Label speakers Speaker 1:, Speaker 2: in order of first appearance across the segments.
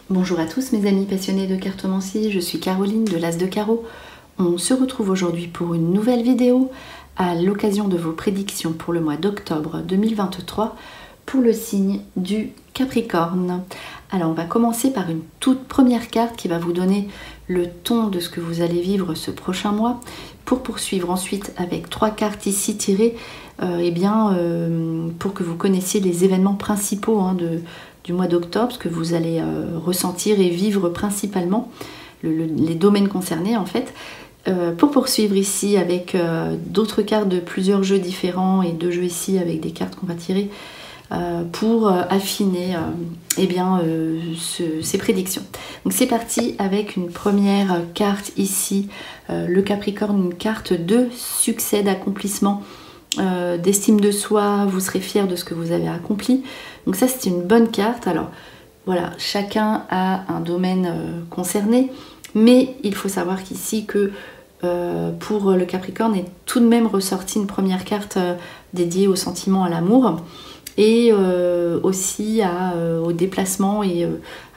Speaker 1: Bonjour à tous mes amis passionnés de cartomancie, je suis Caroline de l'As de Carreau. On se retrouve aujourd'hui pour une nouvelle vidéo à l'occasion de vos prédictions pour le mois d'octobre 2023 pour le signe du Capricorne. Alors on va commencer par une toute première carte qui va vous donner le ton de ce que vous allez vivre ce prochain mois, pour poursuivre ensuite avec 3 cartes ici tirées pour que vous connaissiez les événements principaux du mois d'octobre, ce que vous allez ressentir et vivre principalement, les domaines concernés en fait. Pour poursuivre ici avec d'autres cartes de plusieurs jeux différents et 2 jeux ici avec des cartes qu'on va tirer pour affiner ces prédictions. Donc c'est parti avec une première carte ici, le Capricorne, une carte de succès, d'accomplissement, d'estime de soi. Vous serez fier de ce que vous avez accompli. Donc ça c'est une bonne carte. Alors voilà, chacun a un domaine concerné, mais il faut savoir qu'ici que pour le Capricorne est tout de même ressorti une première carte dédiée au sentiment, à l'amour et aussi au déplacement et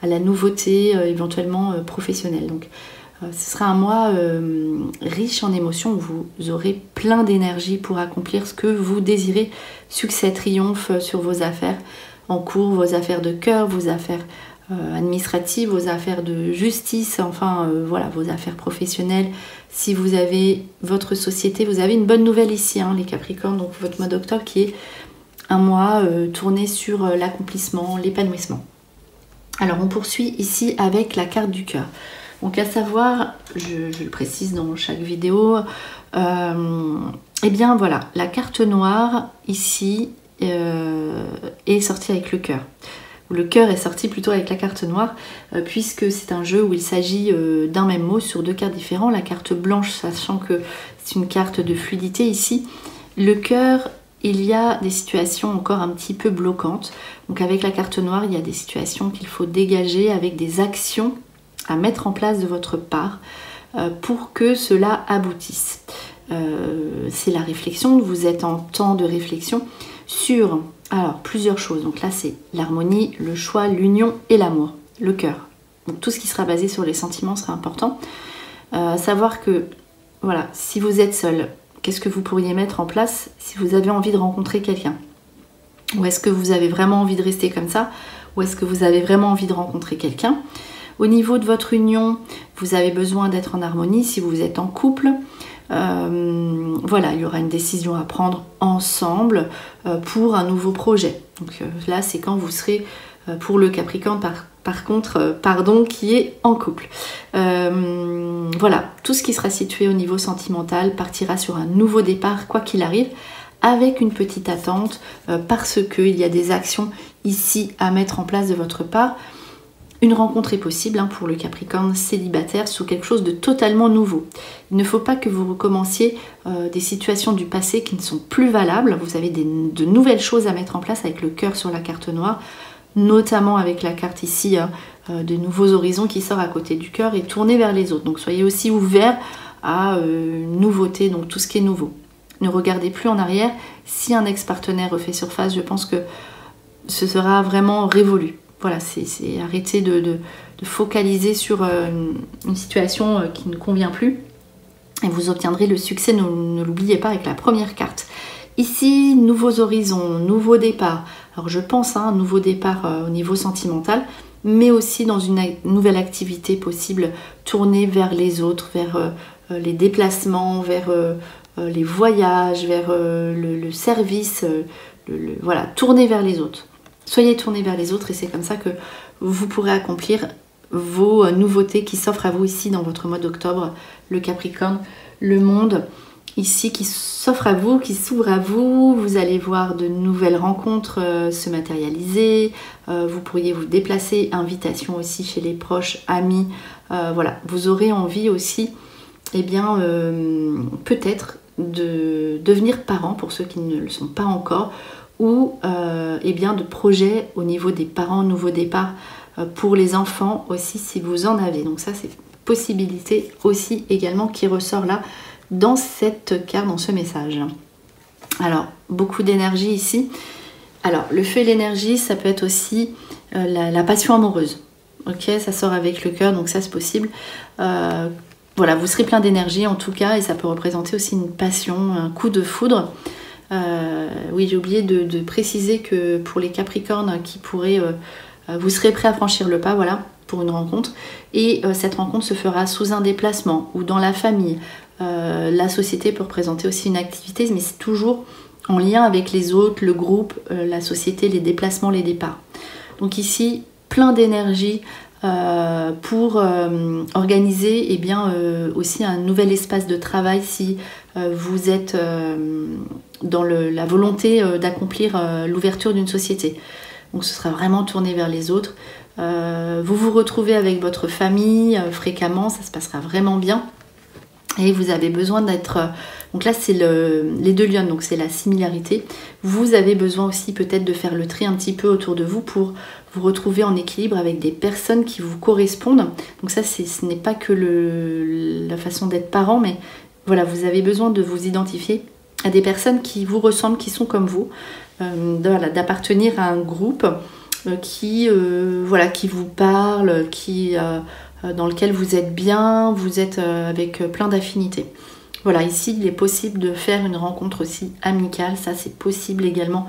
Speaker 1: à la nouveauté éventuellement professionnelle. Donc ce sera un mois riche en émotions où vous aurez plein d'énergie pour accomplir ce que vous désirez. Succès, triomphe sur vos affaires en cours, vos affaires de cœur, vos affaires administratives, vos affaires de justice, enfin voilà, vos affaires professionnelles. Si vous avez votre société, vous avez une bonne nouvelle ici, hein, les Capricornes, donc votre mois d'octobre qui est un mois tourné sur l'accomplissement, l'épanouissement. Alors on poursuit ici avec la carte du cœur. Donc à savoir, je le précise dans chaque vidéo, eh bien voilà, la carte noire ici est sortie avec le cœur. Le cœur est sorti plutôt avec la carte noire, puisque c'est un jeu où il s'agit d'un même mot sur 2 cartes différentes. La carte blanche, sachant que c'est une carte de fluidité ici. Le cœur, il y a des situations encore un petit peu bloquantes. Donc avec la carte noire, il y a des situations qu'il faut dégager avec des actions à mettre en place de votre part pour que cela aboutisse. C'est la réflexion, vous êtes en temps de réflexion sur plusieurs choses. Donc là c'est l'harmonie, le choix, l'union et l'amour, le cœur. Donc tout ce qui sera basé sur les sentiments sera important. Savoir que voilà, si vous êtes seul, qu'est-ce que vous pourriez mettre en place si vous avez envie de rencontrer quelqu'un? Ou est-ce que vous avez vraiment envie de rester comme ça? Ou est-ce que vous avez vraiment envie de rencontrer quelqu'un? Au niveau de votre union, vous avez besoin d'être en harmonie si vous êtes en couple. Voilà, il y aura une décision à prendre ensemble pour un nouveau projet. Donc là, c'est quand vous serez pour le Capricorne, par contre, qui est en couple. Voilà, tout ce qui sera situé au niveau sentimental partira sur un nouveau départ, quoi qu'il arrive, avec une petite attente, parce qu'il y a des actions ici à mettre en place de votre part. Une rencontre est possible pour le Capricorne célibataire sous quelque chose de totalement nouveau. Il ne faut pas que vous recommenciez des situations du passé qui ne sont plus valables. Vous avez de nouvelles choses à mettre en place avec le cœur sur la carte noire, notamment avec la carte ici de nouveaux horizons qui sort à côté du cœur et tourné vers les autres. Donc soyez aussi ouverts à une nouveauté, donc tout ce qui est nouveau. Ne regardez plus en arrière. Si un ex-partenaire refait surface, je pense que ce sera vraiment révolu. Voilà, c'est arrêter de focaliser sur une situation qui ne convient plus et vous obtiendrez le succès, ne l'oubliez pas, avec la première carte. Ici, nouveaux horizons, nouveau départ. Alors je pense à un nouveau départ au niveau sentimental, mais aussi dans une nouvelle activité possible tournée vers les autres, vers les déplacements, vers les voyages, vers le service, voilà, tournée vers les autres. Soyez tournés vers les autres et c'est comme ça que vous pourrez accomplir vos nouveautés qui s'offrent à vous ici dans votre mois d'octobre, le Capricorne, le monde ici qui s'offre à vous, qui s'ouvre à vous. Vous allez voir de nouvelles rencontres se matérialiser, vous pourriez vous déplacer, invitation aussi chez les proches, amis. Voilà, vous aurez envie aussi, peut-être de devenir parents pour ceux qui ne le sont pas encore, ou de projets au niveau des parents, nouveau départ pour les enfants aussi si vous en avez. Donc ça c'est une possibilité aussi également qui ressort là dans cette carte, dans ce message. Alors beaucoup d'énergie ici. Alors le feu et l'énergie, ça peut être aussi la passion amoureuse. ok, ça sort avec le cœur, donc ça c'est possible. Voilà, vous serez plein d'énergie en tout cas, et ça peut représenter aussi une passion, un coup de foudre. Oui, j'ai oublié de préciser que pour les Capricornes qui pourraient, vous serez prêts à franchir le pas, voilà, pour une rencontre. Et cette rencontre se fera sous un déplacement ou dans la famille. La société peut représenter aussi une activité, mais c'est toujours en lien avec les autres, le groupe, la société, les déplacements, les départs. Donc ici, plein d'énergie pour organiser aussi un nouvel espace de travail si vous êtes dans la volonté d'accomplir l'ouverture d'une société. Donc ce sera vraiment tourné vers les autres. Vous vous retrouvez avec votre famille fréquemment, ça se passera vraiment bien. Et vous avez besoin d'être... donc là, c'est les deux lions, donc c'est la similarité. Vous avez besoin aussi peut-être de faire le tri un petit peu autour de vous pour vous retrouver en équilibre avec des personnes qui vous correspondent. Donc ça, ce n'est pas que la façon d'être parent, mais voilà, vous avez besoin de vous identifier à des personnes qui vous ressemblent, qui sont comme vous, d'appartenir à un groupe qui vous parle, dans lequel vous êtes bien, vous êtes avec plein d'affinités. Voilà, ici il est possible de faire une rencontre aussi amicale, ça c'est possible également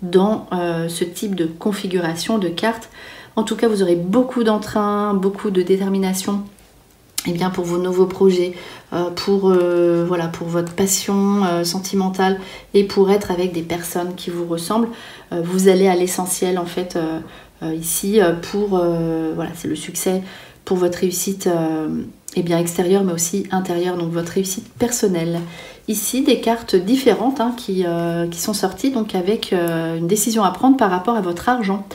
Speaker 1: dans ce type de configuration de carte. En tout cas, vous aurez beaucoup d'entrain, beaucoup de détermination pour vos nouveaux projets, pour votre passion sentimentale et pour être avec des personnes qui vous ressemblent. Vous allez à l'essentiel en fait ici c'est le succès pour votre réussite extérieure mais aussi intérieure, donc votre réussite personnelle. Ici des cartes différentes qui sont sorties donc avec une décision à prendre par rapport à votre argent.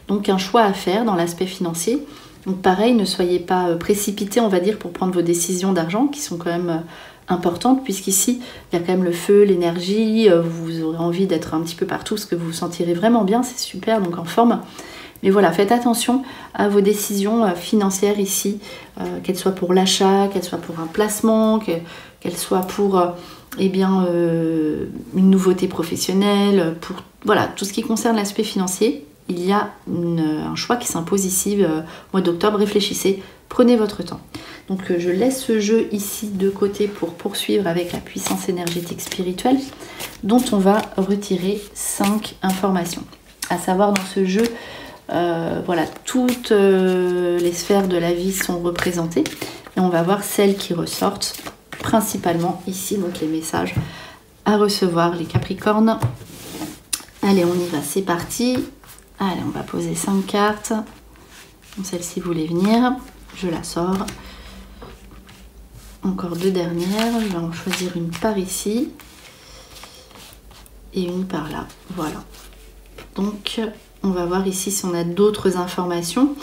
Speaker 1: Donc un choix à faire dans l'aspect financier. Donc pareil, ne soyez pas précipités on va dire pour prendre vos décisions d'argent qui sont quand même importantes, puisqu'ici il y a quand même le feu, l'énergie, vous aurez envie d'être un petit peu partout parce que vous vous sentirez vraiment bien, c'est super, donc en forme. Mais voilà, faites attention à vos décisions financières ici, qu'elles soient pour l'achat, qu'elles soient pour un placement, qu'elles soient pour une nouveauté professionnelle, pour tout ce qui concerne l'aspect financier. Il y a un choix qui s'impose ici au mois d'octobre. Réfléchissez, prenez votre temps. Donc je laisse ce jeu ici de côté pour poursuivre avec la puissance énergétique spirituelle dont on va retirer 5 informations. À savoir dans ce jeu, toutes les sphères de la vie sont représentées et on va voir celles qui ressortent principalement ici, donc les messages à recevoir les Capricornes. Allez, on y va, c'est parti. Allez, on va poser 5 cartes. Celle-ci voulait venir, je la sors. Encore 2 dernières, je vais en choisir une par ici et une par là, voilà. Donc on va voir ici si on a d'autres informations.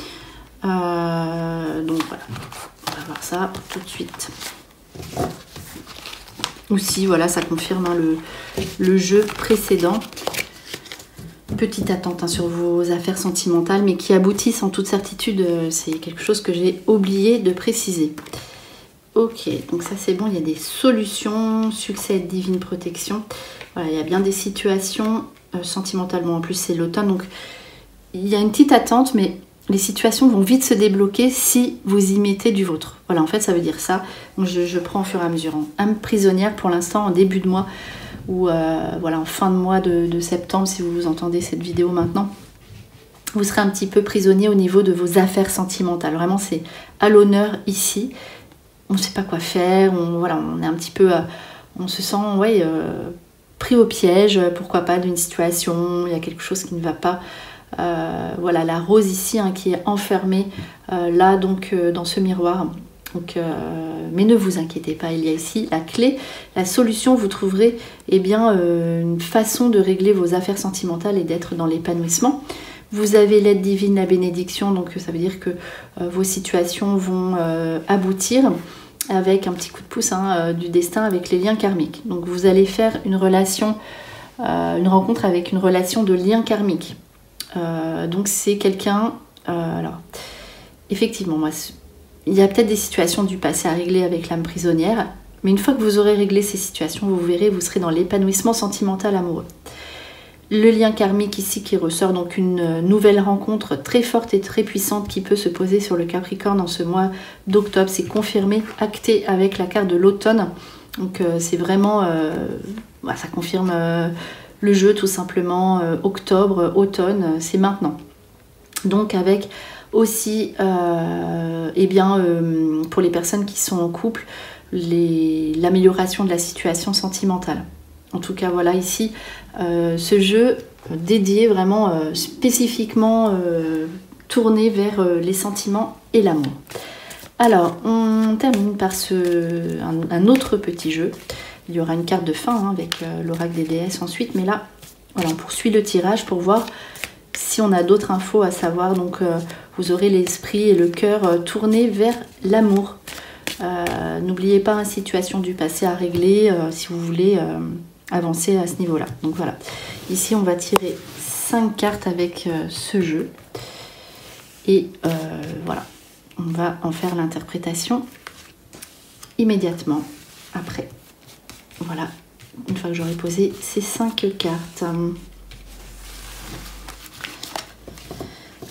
Speaker 1: Donc voilà, on va voir ça tout de suite. Aussi, voilà, ça confirme le jeu précédent. Petite attente sur vos affaires sentimentales, mais qui aboutissent en toute certitude. C'est quelque chose que j'ai oublié de préciser. Ok, donc ça c'est bon, il y a des solutions, succès, divine protection. Voilà, il y a bien des situations sentimentalement. En plus, c'est l'automne, donc il y a une petite attente, mais les situations vont vite se débloquer si vous y mettez du vôtre. Voilà, en fait, ça veut dire ça. Donc, je prends au fur et à mesure. Âme prisonnière, pour l'instant, en début de mois, ou en fin de mois de septembre, si vous entendez cette vidéo maintenant, vous serez un petit peu prisonnier au niveau de vos affaires sentimentales. Vraiment, c'est à l'honneur ici. On ne sait pas quoi faire, on est un petit peu... on se sent, pris au piège, pourquoi pas, d'une situation, il y a quelque chose qui ne va pas. La rose ici qui est enfermée là, donc dans ce miroir. Donc, mais ne vous inquiétez pas, il y a ici la clé, la solution. Vous trouverez une façon de régler vos affaires sentimentales et d'être dans l'épanouissement. Vous avez l'aide divine, la bénédiction, donc ça veut dire que vos situations vont aboutir avec un petit coup de pouce du destin, avec les liens karmiques. Donc vous allez faire une rencontre avec une relation de lien karmique. Donc c'est quelqu'un... alors, effectivement, moi, il y a peut-être des situations du passé à régler avec l'âme prisonnière, mais une fois que vous aurez réglé ces situations, vous verrez, vous serez dans l'épanouissement sentimental amoureux. Le lien karmique ici qui ressort, donc une nouvelle rencontre très forte et très puissante qui peut se poser sur le Capricorne en ce mois d'octobre. C'est confirmé, acté avec la carte de l'automne. Donc c'est vraiment, ça confirme le jeu tout simplement. Octobre, automne, c'est maintenant. Donc avec aussi, pour les personnes qui sont en couple, l'amélioration de la situation sentimentale. En tout cas, voilà ici, ce jeu dédié vraiment spécifiquement tourné vers les sentiments et l'amour. Alors, on termine par un autre petit jeu. Il y aura une carte de fin avec l'oracle des déesses ensuite, mais là, voilà, on poursuit le tirage pour voir si on a d'autres infos à savoir. Donc, vous aurez l'esprit et le cœur tournés vers l'amour. N'oubliez pas une situation du passé à régler si vous voulez avancer à ce niveau-là. Donc voilà, ici on va tirer 5 cartes avec ce jeu et voilà, on va en faire l'interprétation immédiatement après. Voilà, une fois que j'aurai posé ces 5 cartes.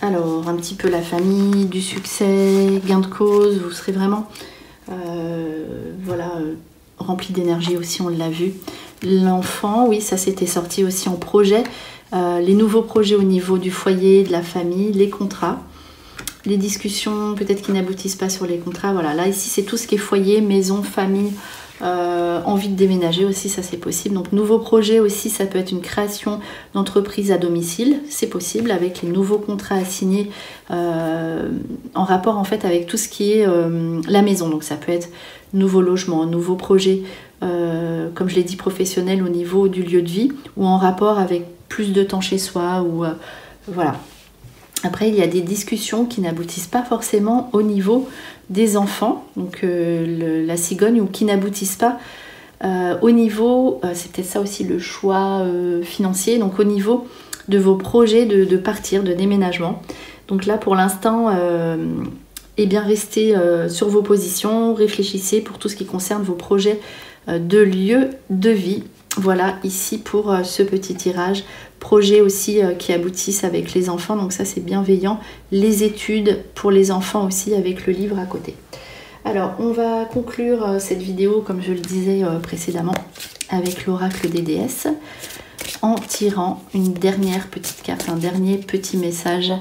Speaker 1: Alors, un petit peu la famille, du succès, gain de cause, vous serez vraiment rempli d'énergie aussi, on l'a vu. L'enfant, oui, ça s'était sorti aussi en projet. Les nouveaux projets au niveau du foyer, de la famille, les contrats, les discussions peut-être qui n'aboutissent pas sur les contrats. Voilà, là ici c'est tout ce qui est foyer, maison, famille, envie de déménager aussi, ça c'est possible. Donc nouveaux projets aussi, ça peut être une création d'entreprise à domicile, c'est possible avec les nouveaux contrats à signer en rapport en fait avec tout ce qui est la maison. Donc ça peut être nouveau logement, nouveau projet, comme je l'ai dit, professionnel au niveau du lieu de vie ou en rapport avec plus de temps chez soi ou voilà. Après, il y a des discussions qui n'aboutissent pas forcément au niveau des enfants, donc la cigogne, ou qui n'aboutissent pas au niveau, c'est peut-être ça aussi le choix financier, donc au niveau de vos projets de partir, de déménagement. Donc là, pour l'instant, restez sur vos positions, réfléchissez pour tout ce qui concerne vos projets de lieu de vie. Voilà ici pour ce petit tirage. Projets aussi qui aboutissent avec les enfants, donc ça c'est bienveillant. Les études pour les enfants aussi avec le livre à côté. Alors on va conclure cette vidéo comme je le disais précédemment avec l'oracle des déesses en tirant une dernière petite carte, un dernier petit message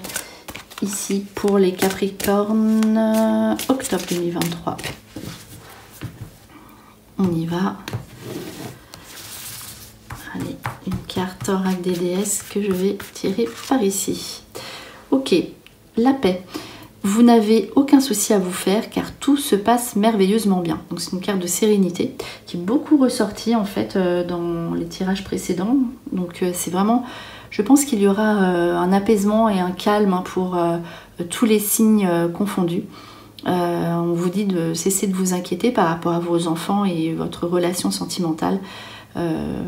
Speaker 1: ici pour les Capricornes octobre 2023. On y va. Allez, une carte oracle des déesses que je vais tirer par ici. Ok, la paix. Vous n'avez aucun souci à vous faire car tout se passe merveilleusement bien. Donc c'est une carte de sérénité qui est beaucoup ressortie en fait dans les tirages précédents. Donc c'est vraiment, je pense qu'il y aura un apaisement et un calme pour tous les signes confondus. On vous dit de cesser de vous inquiéter par rapport à vos enfants et votre relation sentimentale.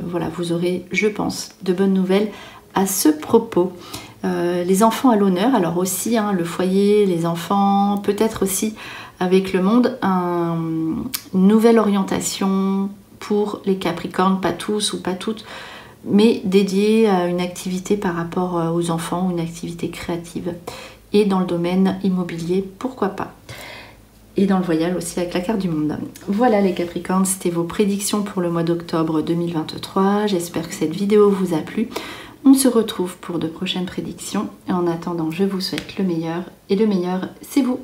Speaker 1: Voilà, vous aurez, je pense, de bonnes nouvelles à ce propos. Les enfants à l'honneur, alors aussi le foyer, les enfants, peut-être aussi avec le monde, une nouvelle orientation pour les Capricornes, pas tous ou pas toutes, mais dédiée à une activité par rapport aux enfants, une activité créative. Et dans le domaine immobilier, pourquoi pas. Et dans le voyage aussi avec la carte du monde. Voilà les Capricornes, c'était vos prédictions pour le mois d'octobre 2023. J'espère que cette vidéo vous a plu. On se retrouve pour de prochaines prédictions. Et en attendant, je vous souhaite le meilleur. Et le meilleur, c'est vous.